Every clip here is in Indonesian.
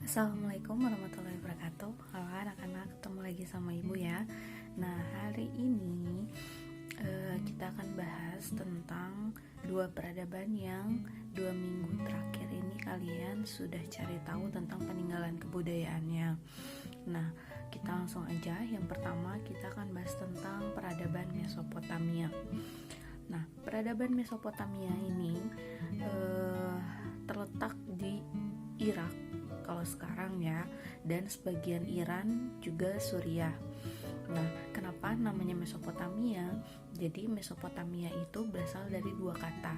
Assalamualaikum warahmatullahi wabarakatuh. Halo anak-anak, ketemu lagi sama ibu ya. Nah, hari ini kita akan bahas tentang dua peradaban yang 2 minggu terakhir ini kalian sudah cari tahu tentang peninggalan kebudayaannya. Nah, kita langsung aja. Yang pertama kita akan bahas tentang peradaban Mesopotamia. Nah, peradaban Mesopotamia ini terletak di Irak kalau sekarang ya, dan sebagian Iran juga Suriah. Nah, kenapa namanya Mesopotamia? Jadi Mesopotamia itu berasal dari dua kata,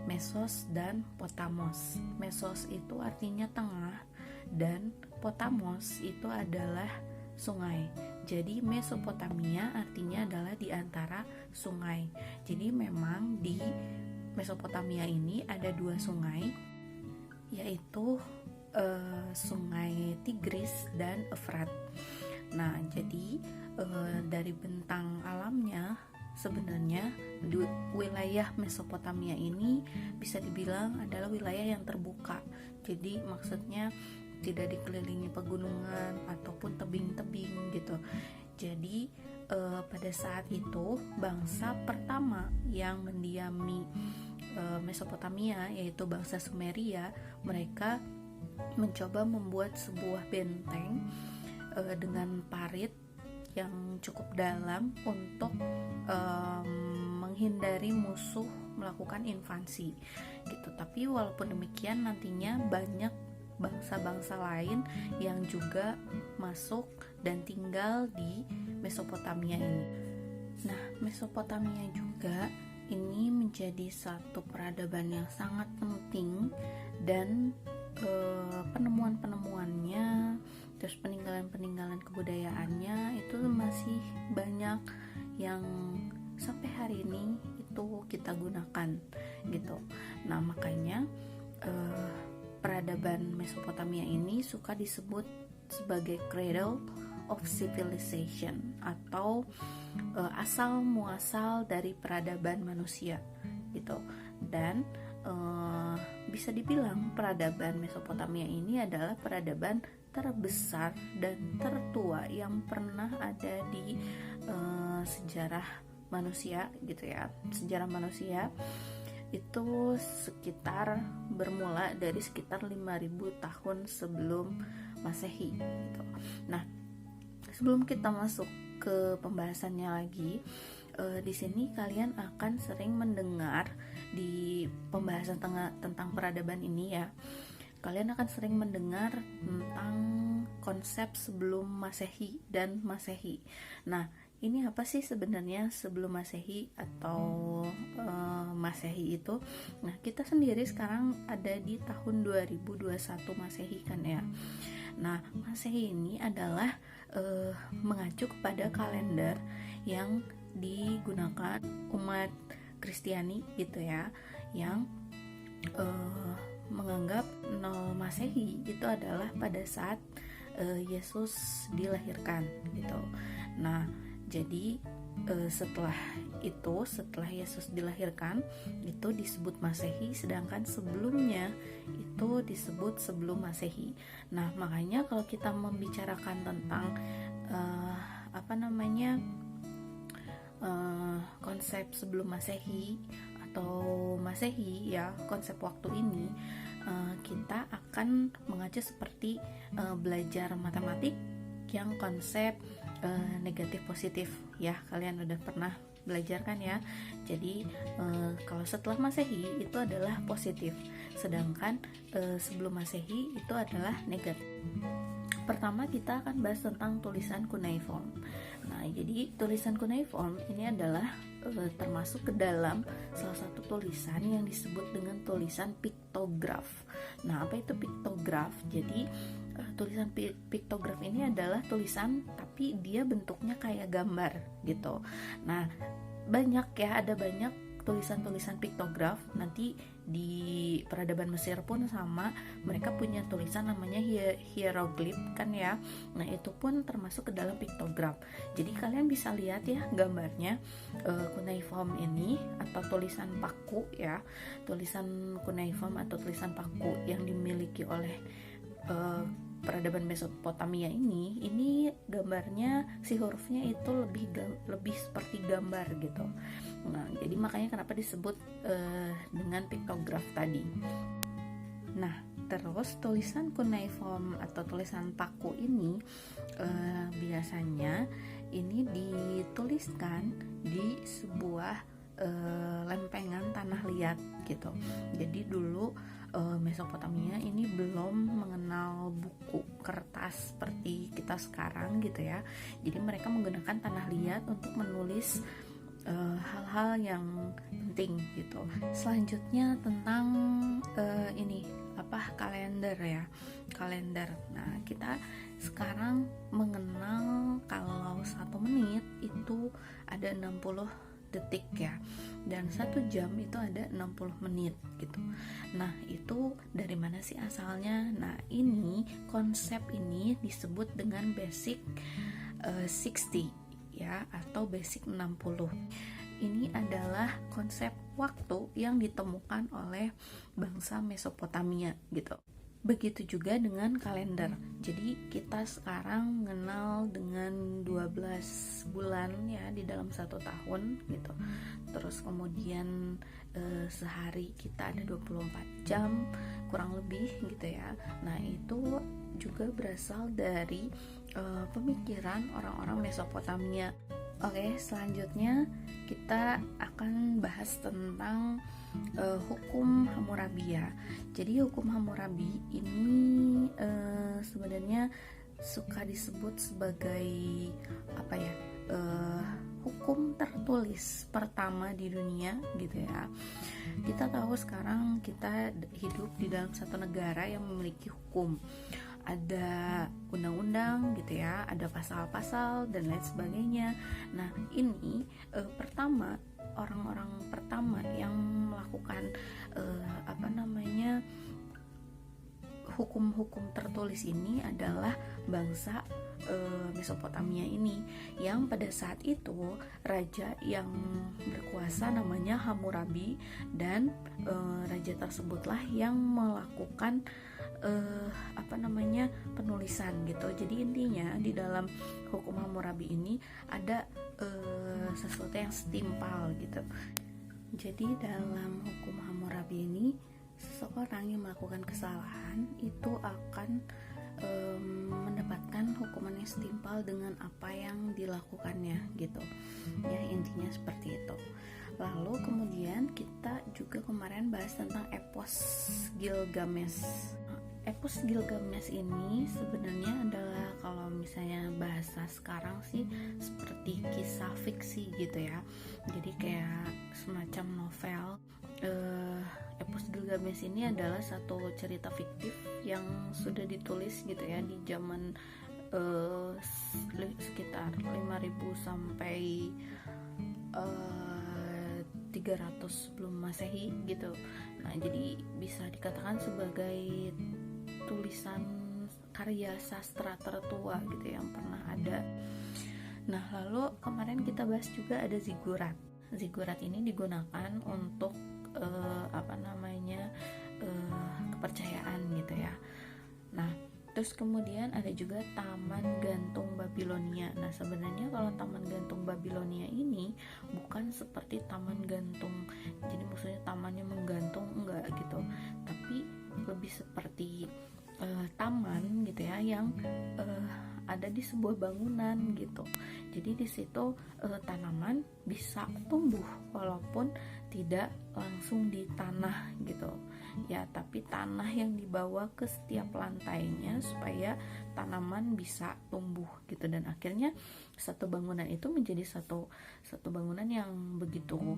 Mesos dan Potamos. Mesos itu artinya tengah dan Potamos itu adalah sungai. Jadi Mesopotamia artinya adalah di antara sungai. Jadi memang di Mesopotamia ini ada dua sungai, yaitu sungai Tigris dan Efrat. Nah, jadi dari bentang alamnya sebenarnya wilayah Mesopotamia ini bisa dibilang adalah wilayah yang terbuka. Jadi maksudnya tidak dikelilingi pegunungan ataupun tebing-tebing gitu. Jadi pada saat itu bangsa pertama yang mendiami Mesopotamia, yaitu bangsa Sumeria, mereka mencoba membuat sebuah benteng dengan parit yang cukup dalam untuk menghindari musuh melakukan invasi gitu. Tapi walaupun demikian nantinya banyak bangsa-bangsa lain yang juga masuk dan tinggal di Mesopotamia ini. Nah, Mesopotamia juga ini menjadi satu peradaban yang sangat penting, dan penemuan-penemuannya, terus peninggalan-peninggalan kebudayaannya itu masih banyak yang sampai hari ini itu kita gunakan gitu. Nah, makanya peradaban Mesopotamia ini suka disebut sebagai cradle of civilization, atau asal muasal dari peradaban manusia gitu. Dan bisa dibilang peradaban Mesopotamia ini adalah peradaban terbesar dan tertua yang pernah ada di sejarah manusia gitu ya. Sejarah manusia itu sekitar bermula dari sekitar 5000 tahun sebelum Masehi gitu. Nah, sebelum kita masuk ke pembahasannya lagi, di sini kalian akan sering mendengar di pembahasan tentang peradaban ini ya. Kalian akan sering mendengar tentang konsep sebelum Masehi dan Masehi. Nah, ini apa sih sebenarnya sebelum Masehi atau Masehi itu? Nah, kita sendiri sekarang ada di tahun 2021 Masehi kan ya. Nah, Masehi ini adalah mengacu kepada kalender yang digunakan umat Kristiani gitu ya, yang menganggap 0 Masehi itu adalah pada saat Yesus dilahirkan gitu. Nah, jadi setelah Yesus dilahirkan itu disebut Masehi, sedangkan sebelumnya itu disebut sebelum Masehi. Nah, makanya kalau kita membicarakan tentang konsep sebelum Masehi atau Masehi ya, konsep waktu ini kita akan mengacu seperti belajar matematik yang konsep negatif positif ya. Kalian udah pernah belajar kan ya. Jadi kalau setelah Masehi itu adalah positif, sedangkan sebelum Masehi itu adalah negatif. Pertama kita akan bahas tentang tulisan cuneiform. Nah, jadi tulisan cuneiform ini adalah termasuk ke dalam salah satu tulisan yang disebut dengan tulisan piktograf. Nah, apa itu piktograf? Jadi tulisan piktograf ini adalah tulisan tapi dia bentuknya kayak gambar gitu. Nah, ada banyak tulisan-tulisan piktograf. Nanti di peradaban Mesir pun sama, mereka punya tulisan namanya hieroglif kan ya. Nah, itu pun termasuk ke dalam piktograf. Jadi kalian bisa lihat ya gambarnya, cuneiform ini atau tulisan paku ya. Tulisan cuneiform atau tulisan paku yang dimiliki oleh peradaban Mesopotamia ini gambarnya si hurufnya itu lebih seperti gambar gitu. Nah, jadi makanya kenapa disebut dengan piktograf tadi. Nah, terus tulisan cuneiform atau tulisan paku ini biasanya ini dituliskan di sebuah lempengan tanah liat gitu. Jadi dulu Mesopotamia ini belum mengenal buku kertas seperti kita sekarang gitu ya. Jadi mereka menggunakan tanah liat untuk menulis hal-hal yang penting gitu. Selanjutnya tentang kalender ya. Kalender. Nah, kita sekarang mengenal kalau 1 menit itu ada 60 detik ya, dan 1 jam itu ada 60 menit gitu. Nah, itu dari mana sih asalnya? Nah, ini konsep ini disebut dengan basic 60 ya, atau basic 60. Ini adalah konsep waktu yang ditemukan oleh bangsa Mesopotamia gitu. Begitu juga dengan kalender. Jadi kita sekarang mengenal dengan 12 bulan ya di dalam 1 tahun gitu. Terus kemudian sehari kita ada 24 jam kurang lebih gitu ya. Nah, itu juga berasal dari pemikiran orang-orang Mesopotamia. Oke, selanjutnya kita akan bahas tentang hukum Hammurabi ya. Jadi hukum Hammurabi ini sebenarnya suka disebut sebagai hukum tertulis pertama di dunia gitu ya. Kita tahu sekarang kita hidup di dalam satu negara yang memiliki hukum. Ada undang-undang gitu ya, ada pasal-pasal dan lain sebagainya. Nah, ini orang-orang pertama yang melakukan hukum-hukum tertulis ini adalah bangsa Mesopotamia ini, yang pada saat itu raja yang berkuasa namanya Hammurabi, dan raja tersebutlah yang melakukan penulisan gitu. Jadi intinya di dalam hukum Hammurabi ini ada sesuatu yang setimpal gitu. Jadi dalam hukum Hammurabi ini, seseorang yang melakukan kesalahan itu akan mendapatkan hukuman yang setimpal dengan apa yang dilakukannya gitu ya, intinya seperti itu. Lalu kemudian kita juga kemarin bahas tentang epos Gilgamesh. Epos Gilgamesh ini sebenarnya adalah, kalau misalnya bahasa sekarang sih, seperti kisah fiksi gitu ya. Jadi kayak semacam novel. Epos Gilgamesh ini adalah satu cerita fiktif yang sudah ditulis gitu ya di zaman sekitar 5000 sampai 300 sebelum Masehi gitu. Nah, jadi bisa dikatakan sebagai tulisan karya sastra tertua gitu yang pernah ada. Nah, lalu kemarin kita bahas juga ada zigurat. Zigurat ini digunakan untuk kepercayaan gitu ya. Nah, terus kemudian ada juga Taman Gantung Babilonia. Nah, sebenarnya kalau Taman Gantung Babilonia ini bukan seperti taman gantung, jadi maksudnya tamannya menggantung, enggak gitu, tapi lebih seperti taman gitu ya, yang ada di sebuah bangunan gitu. Jadi di situ tanaman bisa tumbuh walaupun tidak langsung di tanah gitu ya, tapi tanah yang dibawa ke setiap lantainya supaya tanaman bisa tumbuh gitu. Dan akhirnya satu bangunan itu menjadi satu bangunan yang begitu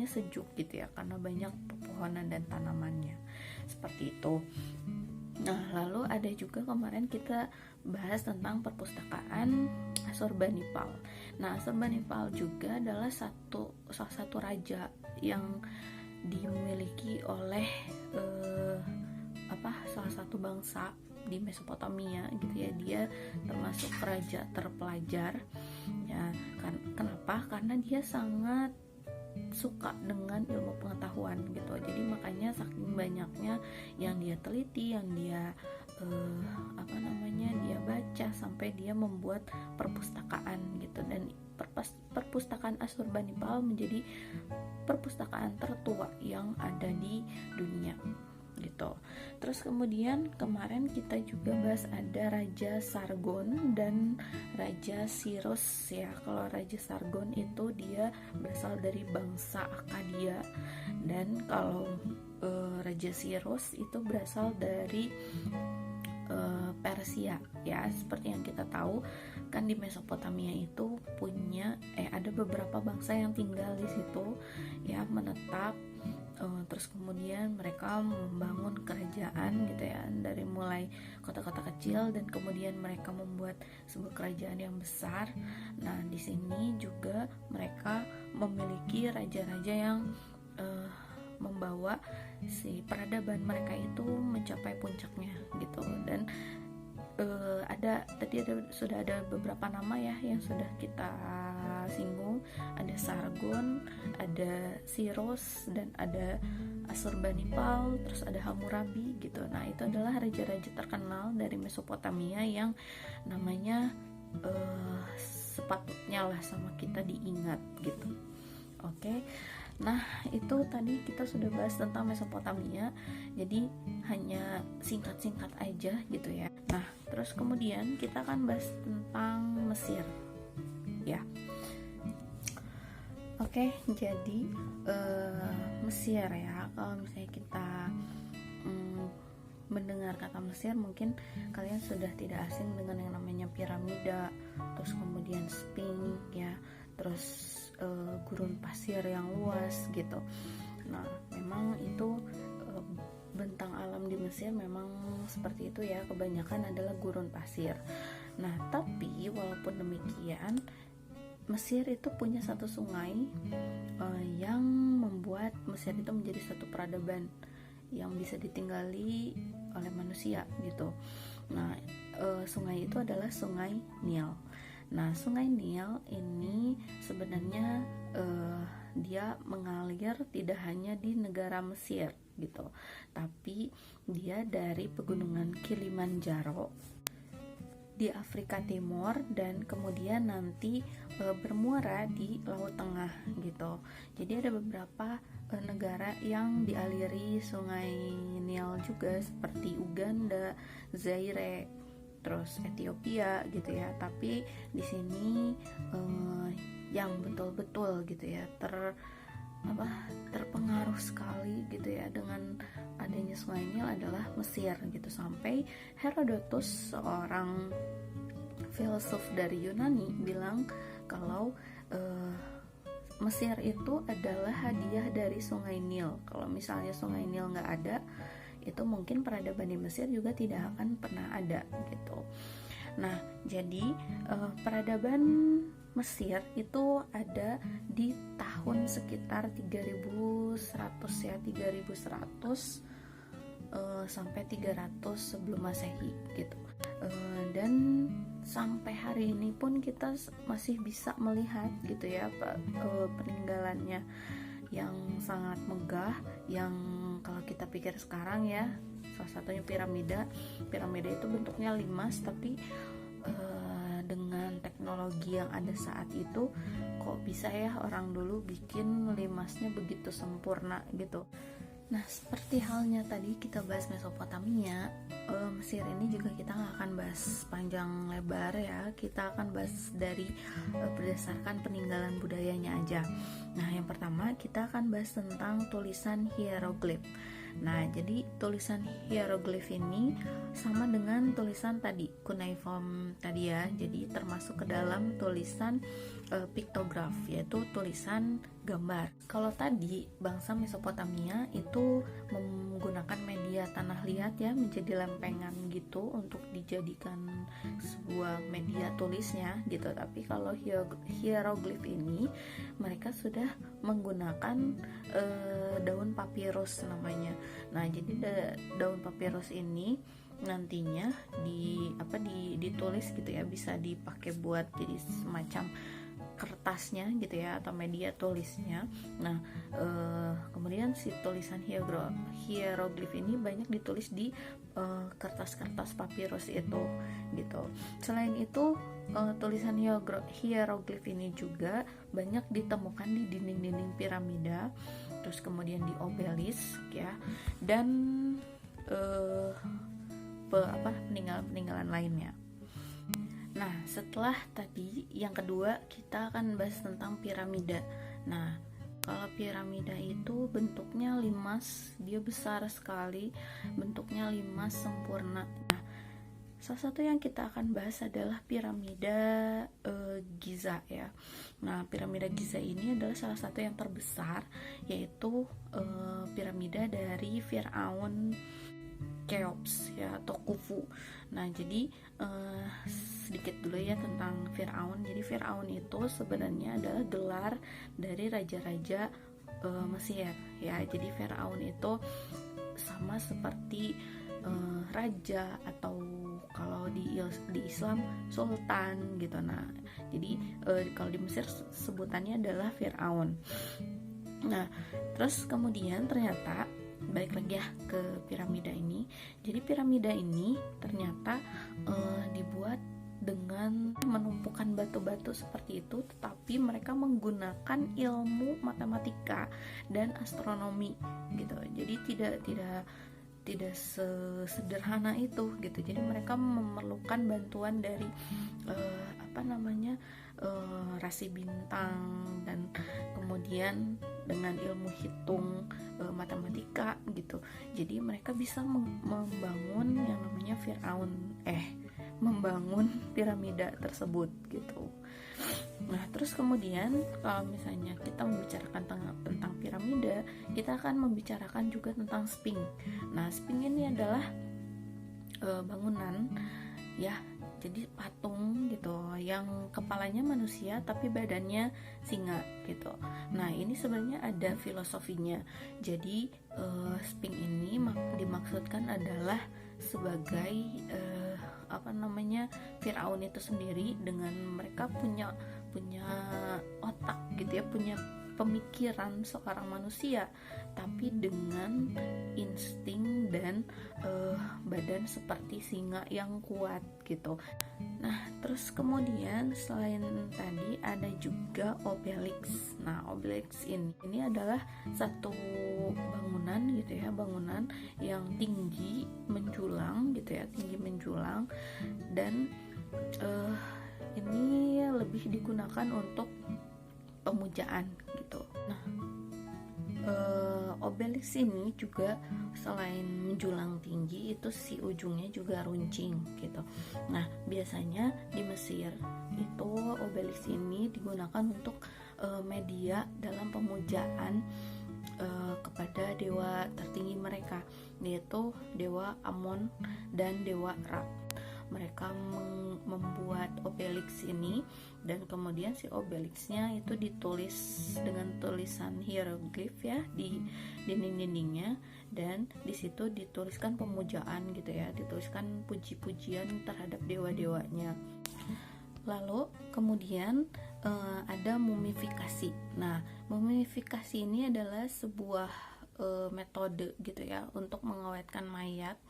sejuk gitu ya, karena banyak pepohonan dan tanamannya seperti itu. Nah, lalu ada juga kemarin kita bahas tentang perpustakaan Assurbanipal. Nah, Assurbanipal juga adalah salah satu raja yang dimiliki oleh salah satu bangsa di Mesopotamia gitu ya. Dia termasuk raja terpelajar ya. Kenapa? Karena dia sangat suka dengan ilmu pengetahuan gitu. Jadi makanya saking banyaknya yang dia teliti, yang dia dia baca, sampai dia membuat perpustakaan gitu. Dan perpustakaan Asurbanipal menjadi perpustakaan tertua yang ada di dunia gitu. Terus kemudian kemarin kita juga bahas ada Raja Sargon dan Raja Cyrus ya. Kalau Raja Sargon itu dia berasal dari bangsa Akkadia, dan kalau Raja Cyrus itu berasal dari Persia ya. Seperti yang kita tahu kan di Mesopotamia itu punya ada beberapa bangsa yang tinggal di situ ya, menetap. Terus kemudian mereka membangun kerajaan gitu ya, dari mulai kota-kota kecil, dan kemudian mereka membuat sebuah kerajaan yang besar. Nah di sini juga mereka memiliki raja-raja yang membawa si peradaban mereka itu mencapai puncaknya gitu. Dan sudah ada beberapa nama ya yang sudah kita singgung. Ada Sargon, ada Cyrus, dan ada Asurbanipal, terus ada Hammurabi gitu. Nah itu adalah raja-raja terkenal dari Mesopotamia yang namanya sepatutnya lah sama kita diingat gitu. Oke. Nah itu tadi kita sudah bahas tentang Mesopotamia, jadi hanya singkat-singkat aja gitu ya. Nah terus kemudian kita akan bahas tentang Mesir ya. Oke, jadi Mesir ya, kalau misalnya kita mendengar kata Mesir, mungkin kalian sudah tidak asing dengan yang namanya piramida, terus kemudian Sphinx ya, terus gurun pasir yang luas gitu. Nah memang itu bentang alam di Mesir memang seperti itu ya, kebanyakan adalah gurun pasir. Nah tapi walaupun demikian, Mesir itu punya satu sungai yang membuat Mesir itu menjadi satu peradaban yang bisa ditinggali oleh manusia gitu. Nah sungai itu adalah sungai Nil. Nah sungai Nil ini sebenarnya dia mengalir tidak hanya di negara Mesir gitu, tapi dia dari pegunungan Kilimanjaro di Afrika Timur, dan kemudian nanti bermuara di Laut Tengah gitu. Jadi ada beberapa negara yang dialiri sungai Nil juga, seperti Uganda, Zaire, terus Ethiopia gitu ya. Tapi di sini yang betul-betul gitu ya terpengaruh sekali gitu ya dengan adanya sungai Nil adalah Mesir gitu. Sampai Herodotus, seorang filsuf dari Yunani, bilang kalau Mesir itu adalah hadiah dari sungai Nil. Kalau misalnya sungai Nil nggak ada, itu mungkin peradaban di Mesir juga tidak akan pernah ada gitu. Nah jadi peradaban Mesir itu ada di tahun sekitar 3100 ya, 3100 sampai 300 sebelum Masehi gitu. Dan sampai hari ini pun kita masih bisa melihat gitu ya peninggalannya yang sangat megah, yang kalau kita pikir sekarang ya, salah satunya piramida itu bentuknya limas, tapi dengan teknologi yang ada saat itu kok bisa ya orang dulu bikin limasnya begitu sempurna gitu. Nah seperti halnya tadi kita bahas Mesopotamia, Mesir ini juga kita nggak akan bahas panjang lebar ya, kita akan bahas dari berdasarkan peninggalan budayanya aja. Nah yang pertama kita akan bahas tentang tulisan hieroglif. Nah jadi tulisan hieroglif ini sama dengan tulisan tadi, cuneiform tadi ya, jadi termasuk ke dalam tulisan piktograf, yaitu tulisan gambar. Kalau tadi bangsa Mesopotamia itu menggunakan media tanah liat ya, menjadi lempengan gitu untuk dijadikan sebuah media tulisnya gitu. Tapi kalau hieroglif ini mereka sudah menggunakan daun papirus namanya. Nah jadi daun papirus ini nantinya ditulis gitu ya, bisa dipakai buat jadi semacam kertasnya gitu ya, atau media tulisnya. Nah, kemudian si tulisan hieroglif ini banyak ditulis di kertas-kertas papirus itu gitu. Selain itu, tulisan hieroglif ini juga banyak ditemukan di dinding-dinding piramida, terus kemudian di obelisk ya, dan peninggalan-peninggalan lainnya. Nah, setelah tadi yang kedua kita akan bahas tentang piramida. Nah, kalau piramida itu bentuknya limas, dia besar sekali, bentuknya limas sempurna. Nah, salah satu yang kita akan bahas adalah piramida Giza ya. Nah, piramida Giza ini adalah salah satu yang terbesar, yaitu piramida dari Firaun Cheops ya, atau Khufu. Nah, jadi sedikit dulu ya tentang Firaun. Jadi Firaun itu sebenarnya adalah gelar dari raja-raja Mesir ya. Jadi Firaun itu sama seperti raja, atau kalau di Islam sultan gitu. Nah, jadi kalau di Mesir sebutannya adalah Firaun. Nah, terus kemudian ternyata balik lagi ya ke piramida ini. Jadi piramida ini ternyata dibuat dengan menumpukan batu-batu seperti itu, tetapi mereka menggunakan ilmu matematika dan astronomi gitu. Jadi tidak sesederhana itu gitu. Jadi mereka memerlukan bantuan dari rasi bintang, dan kemudian dengan ilmu hitung matematika gitu. Jadi mereka bisa membangun yang namanya membangun piramida tersebut gitu. Nah, terus kemudian kalau misalnya kita membicarakan tentang piramida, kita akan membicarakan juga tentang Sphinx. Nah, Sphinx ini adalah bangunan ya, jadi patung gitu yang kepalanya manusia tapi badannya singa gitu. Nah, ini sebenarnya ada filosofinya. Jadi Sphinx ini dimaksudkan adalah sebagai Firaun itu sendiri, dengan mereka punya otak gitu ya, punya pemikiran seorang manusia, tapi dengan insting dan badan seperti singa yang kuat gitu. Nah, terus kemudian selain tadi ada juga obelisk. Nah, obelisk ini adalah satu bangunan gitu ya, bangunan yang tinggi menjulang gitu ya, dan ini lebih digunakan untuk pemujaan gitu. Nah, obelisk ini juga selain menjulang tinggi, itu si ujungnya juga runcing gitu. Nah, biasanya di Mesir itu obelisk ini digunakan untuk media dalam pemujaan kepada dewa tertinggi mereka, yaitu dewa Amon dan dewa Ra. Mereka membuat obelisk ini, dan kemudian si obelisknya itu ditulis dengan tulisan hieroglif ya di dinding-dindingnya, dan di situ dituliskan pemujaan gitu ya, dituliskan puji-pujian terhadap dewa-dewanya. Lalu kemudian ada mumifikasi. Nah, mumifikasi ini adalah sebuah metode gitu ya untuk mengawetkan mayat.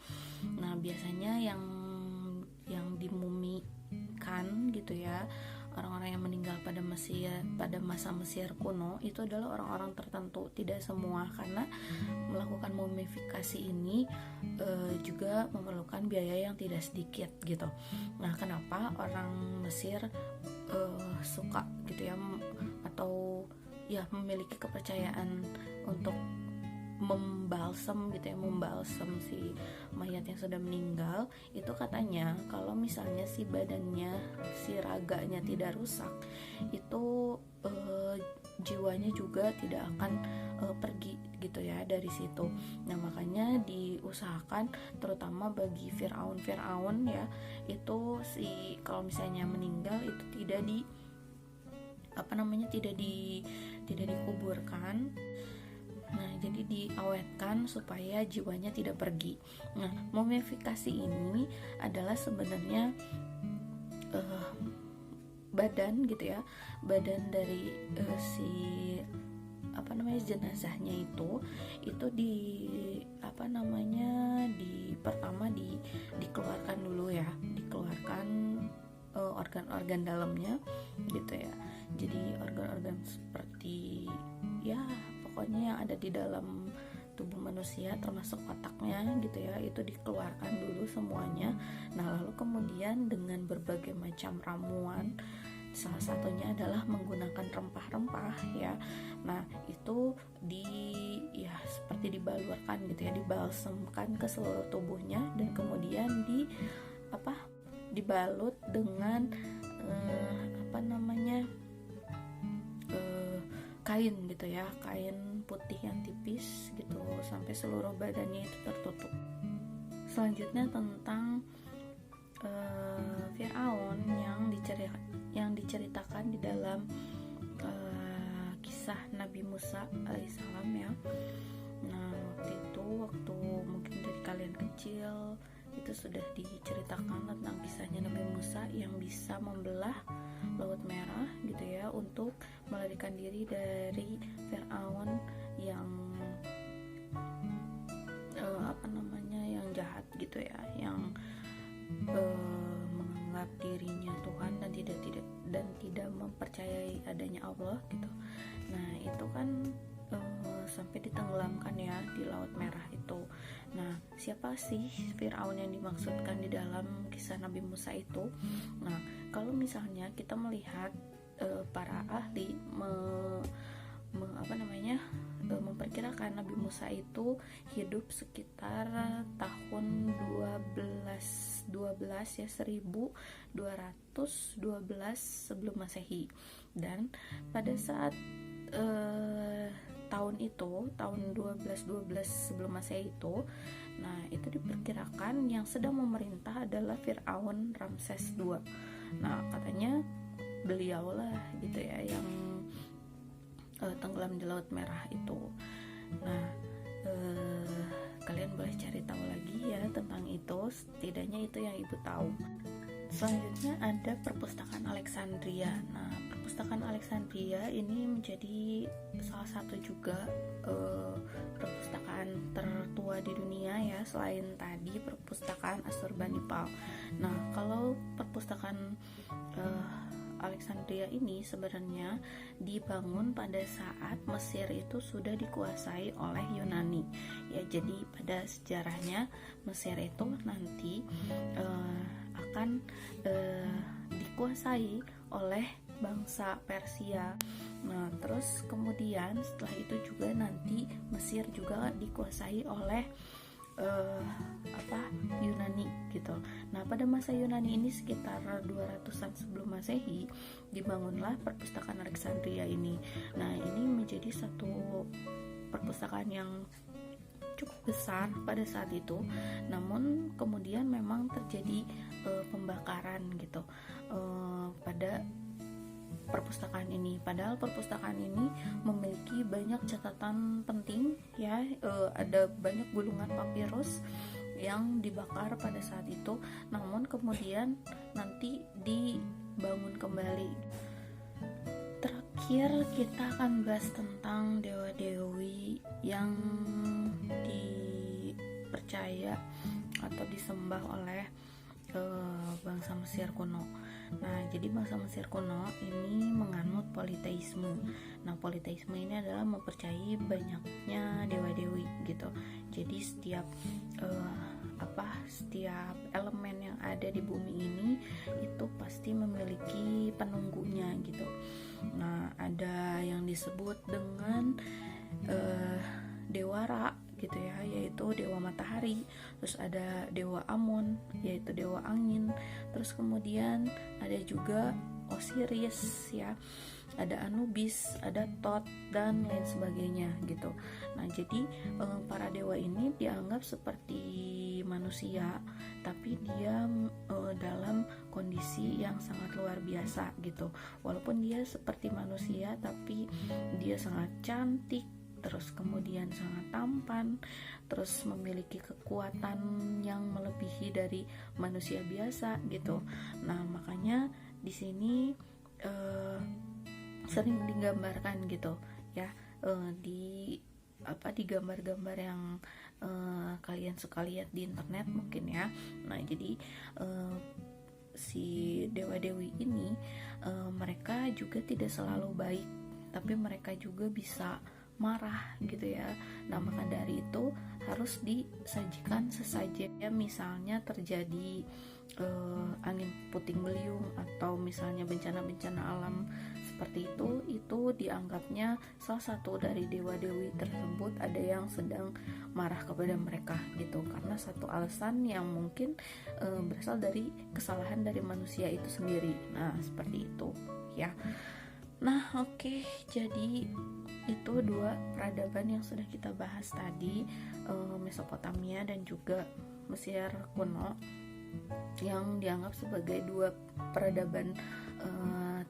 Nah, biasanya yang dimumikan gitu ya, orang-orang yang meninggal pada masa Mesir kuno itu adalah orang-orang tertentu, tidak semua, karena melakukan mumifikasi ini juga memerlukan biaya yang tidak sedikit gitu. Nah, kenapa orang Mesir suka gitu ya, atau ya memiliki kepercayaan untuk membalsam si mayat yang sudah meninggal itu? Katanya kalau misalnya si badannya, si raganya tidak rusak, itu jiwanya juga tidak akan pergi gitu ya dari situ. Nah, makanya diusahakan terutama bagi Firaun ya, itu kalau misalnya meninggal itu tidak dikuburkan. Nah, jadi diawetkan supaya jiwanya tidak pergi. Nah, mumifikasi ini adalah sebenarnya badan gitu ya, badan dari si jenazahnya itu pertama dikeluarkan dulu ya, dikeluarkan organ-organ dalamnya gitu ya. Jadi organ-organ seperti ya pokoknya yang ada di dalam tubuh manusia termasuk otaknya gitu ya, itu dikeluarkan dulu semuanya. Nah lalu kemudian dengan berbagai macam ramuan, salah satunya adalah menggunakan rempah-rempah ya. Nah itu seperti dibalurkan gitu ya, dibalsemkan ke seluruh tubuhnya, dan kemudian dibalut dengan kain gitu ya, kain putih yang tipis gitu sampai seluruh badannya itu tertutup. Selanjutnya tentang Firaun yang diceritakan di dalam kisah Nabi Musa alaihissalam ya. Nah waktu mungkin dari kalian kecil itu sudah diceritakan tentang kisahnya Nabi Musa yang bisa membelah Laut Merah gitu ya, untuk melarikan diri dari Firaun yang yang jahat gitu ya, yang menganggap dirinya Tuhan dan tidak mempercayai adanya Allah gitu. Nah itu kan sampai ditenggelamkan ya di Laut Merah itu. Nah siapa sih Firaun yang dimaksudkan di dalam kisah Nabi Musa itu? Nah kalau misalnya kita melihat para ahli memperkirakan Nabi Musa itu hidup sekitar tahun 1212 ya, 1212 sebelum Masehi. Dan pada saat tahun 1212 sebelum Masehi itu, nah itu diperkirakan yang sedang memerintah adalah Firaun Ramses II. Nah katanya beliaulah gitu ya yang tenggelam di Laut Merah itu. Nah kalian boleh cari tahu lagi ya tentang itu, setidaknya itu yang ibu tahu. Selanjutnya ada perpustakaan Alexandria. Nah perpustakaan Alexandria ini menjadi salah satu juga perpustakaan tertua di dunia ya, selain tadi perpustakaan Assurbanipal. Nah kalau perpustakaan Alexandria ini sebenarnya dibangun pada saat Mesir itu sudah dikuasai oleh Yunani ya. Jadi pada sejarahnya Mesir itu nanti akan dikuasai oleh bangsa Persia. Nah terus kemudian setelah itu juga nanti Mesir juga dikuasai oleh Yunani gitu. Nah pada masa Yunani ini sekitar 200-an sebelum Masehi dibangunlah perpustakaan Alexandria ini. Nah ini menjadi satu perpustakaan yang cukup besar pada saat itu, namun kemudian memang terjadi pembakaran gitu pada perpustakaan ini. Padahal perpustakaan ini memiliki banyak catatan penting ya, ada banyak gulungan papirus yang dibakar pada saat itu, namun kemudian nanti dibangun kembali. Terakhir kita akan bahas tentang dewa-dewi yang dipercaya atau disembah oleh bangsa Mesir kuno. Nah, jadi bangsa Mesir kuno ini menganut politeisme. Nah, politeisme ini adalah mempercayai banyaknya dewa-dewi gitu. Jadi setiap elemen yang ada di bumi ini itu pasti memiliki penunggunya gitu. Nah, ada yang disebut dengan dewa Ra gitu ya, yaitu dewa matahari. Terus ada dewa Amon, yaitu dewa angin. Terus kemudian ada juga Osiris ya, ada Anubis, ada Thoth dan lain sebagainya gitu. Nah jadi para dewa ini dianggap seperti manusia, tapi dia dalam kondisi yang sangat luar biasa gitu. Walaupun dia seperti manusia, tapi dia sangat cantik, terus kemudian sangat tampan, terus memiliki kekuatan yang melebihi dari manusia biasa gitu. Nah makanya di sini uh, sering digambarkan gitu ya, di di gambar-gambar yang kalian suka lihat di internet mungkin ya. Nah jadi si dewa-dewi ini mereka juga tidak selalu baik, tapi mereka juga bisa marah gitu ya. Nah maka dari itu harus disajikan sesajen, misalnya terjadi angin puting beliung atau misalnya bencana-bencana alam seperti itu dianggapnya salah satu dari dewa-dewi tersebut ada yang sedang marah kepada mereka gitu, karena satu alasan yang mungkin berasal dari kesalahan dari manusia itu sendiri. Nah seperti itu ya. Nah oke, jadi itu dua peradaban yang sudah kita bahas tadi, Mesopotamia dan juga Mesir kuno, yang dianggap sebagai dua peradaban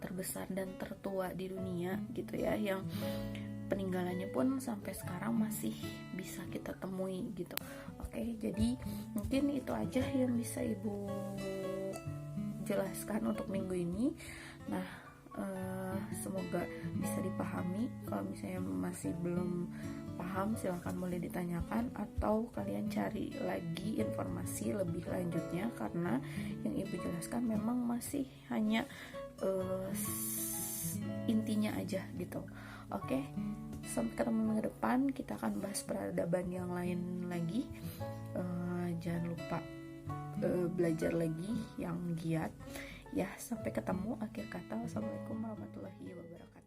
terbesar dan tertua di dunia gitu ya, yang peninggalannya pun sampai sekarang masih bisa kita temui gitu. Oke, jadi mungkin itu aja yang bisa Ibu jelaskan untuk minggu ini. Nah semoga bisa dipahami. Kalau misalnya masih belum paham silahkan boleh ditanyakan, atau kalian cari lagi informasi lebih lanjutnya, karena yang Ibu jelaskan memang masih hanya intinya aja gitu. Oke, sampai ketemu minggu depan, kita akan bahas peradaban yang lain lagi. Jangan lupa belajar lagi yang giat ya. Sampai ketemu. Akhir kata, wassalamualaikum warahmatullahi wabarakatuh.